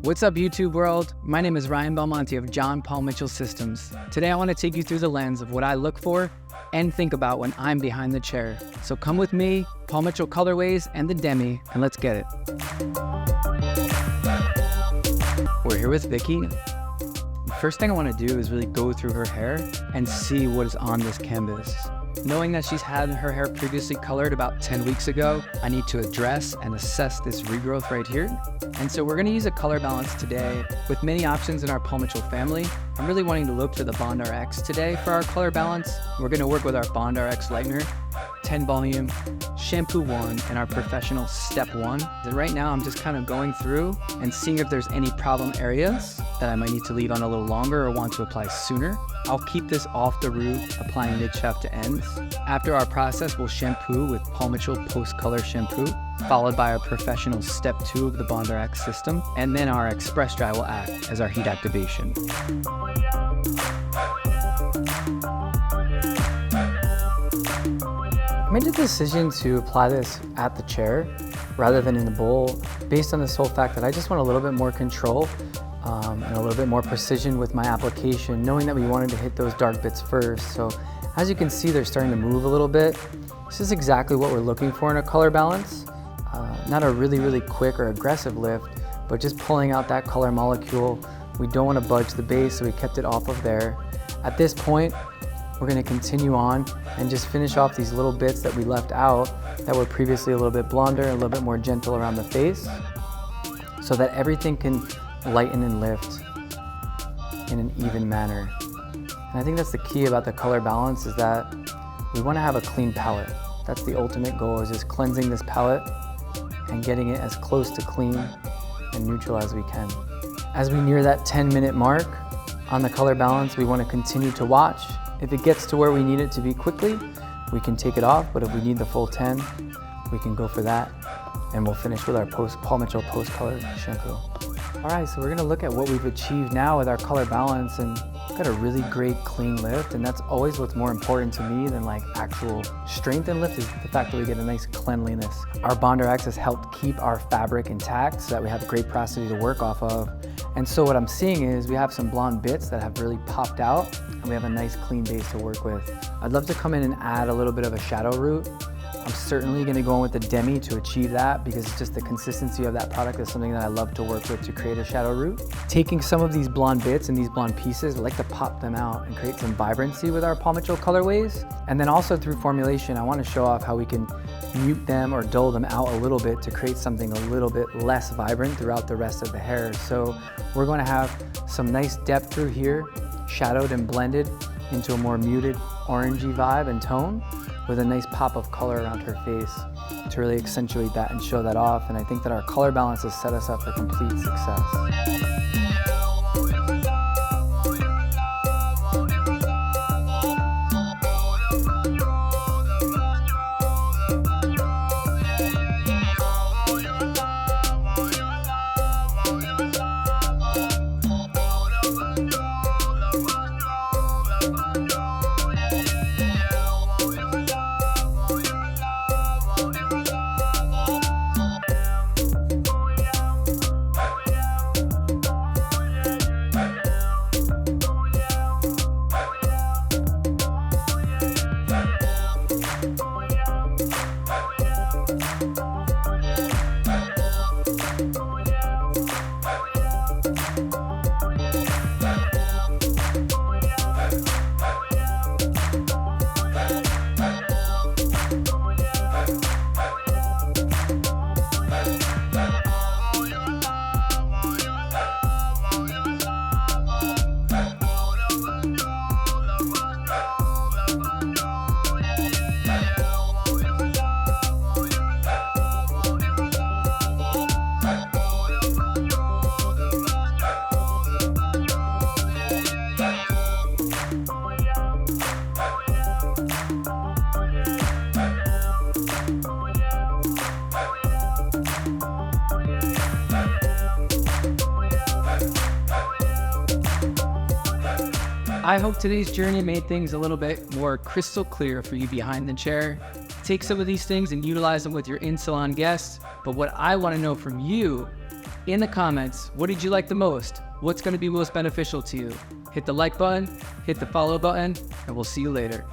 What's up, YouTube world? My name is Ryan Belmonte of John Paul Mitchell Systems. Today I want to take you through the lens of what I look for and think about when I'm behind the chair. So come with me, Paul Mitchell Colorways and the Demi, and let's get it. We're here with Vicky. The first thing I want to do is really go through her hair and see what is on this canvas. Knowing that she's had her hair previously colored about 10 weeks ago, I need to address and assess this regrowth right here. And so we're going to use a color balance today with many options in our Paul Mitchell family. I'm really wanting to look to the Bond RX today for our color balance. We're going to work with our Bond RX lightener, 10 volume, shampoo 1, and our professional step 1. And right now I'm just kind of going through and seeing if there's any problem areas that I might need to leave on a little longer or want to apply sooner. I'll keep this off the root, applying mid-shaft to ends. After our process, we'll shampoo with Paul Mitchell post-color shampoo, followed by our professional step 2 of the Bond RX system, and then our express dry will act as our heat activation. I made the decision to apply this at the chair rather than in the bowl based on this whole fact that I just want a little bit more control and a little bit more precision with my application, knowing that we wanted to hit those dark bits first. So as you can see, they're starting to move a little bit. This is exactly what we're looking for in a color balance. Not a really quick or aggressive lift, but just pulling out that color molecule. We don't want to budge the base, so we kept it off of there. At this point, we're going to continue on and just finish off these little bits that we left out that were previously a little bit blonder, a little bit more gentle around the face, so that everything can lighten and lift in an even manner. And I think that's the key about the color balance, is that we want to have a clean palette. That's the ultimate goal, is just cleansing this palette and getting it as close to clean and neutral as we can. As we near that 10-minute mark on the color balance, we want to continue to watch. If it gets to where we need it to be quickly, we can take it off, but if we need the full 10, we can go for that. And we'll finish with our Paul Mitchell post-color shampoo. All right, so we're gonna look at what we've achieved now with our color balance, and got a really great clean lift, and that's always what's more important to me than like actual strength and lift, is the fact that we get a nice cleanliness. Our Bond RX has helped keep our fabric intact so that we have great porosity to work off of. And so what I'm seeing is we have some blonde bits that have really popped out, and we have a nice clean base to work with. I'd love to come in and add a little bit of a shadow root. I'm certainly going to go in with the Demi to achieve that, because it's just the consistency of that product is something that I love to work with to create a shadow root. Taking some of these blonde bits and these blonde pieces, I like to pop them out and create some vibrancy with our Paul Mitchell colorways. And then also through formulation, I want to show off how we can mute them or dull them out a little bit to create something a little bit less vibrant throughout the rest of the hair. So we're going to have some nice depth through here, shadowed and blended into a more muted orangey vibe and tone, with a nice pop of color around her face to really accentuate that and show that off. And I think that our color balance has set us up for complete success. I hope today's journey made things a little bit more crystal clear for you behind the chair. take some of these things and utilize them with your in-salon guests. But what I want to know from you in the comments, what did you like the most? What's going to be most beneficial to you? Hit the like button, hit the follow button, and we'll see you later.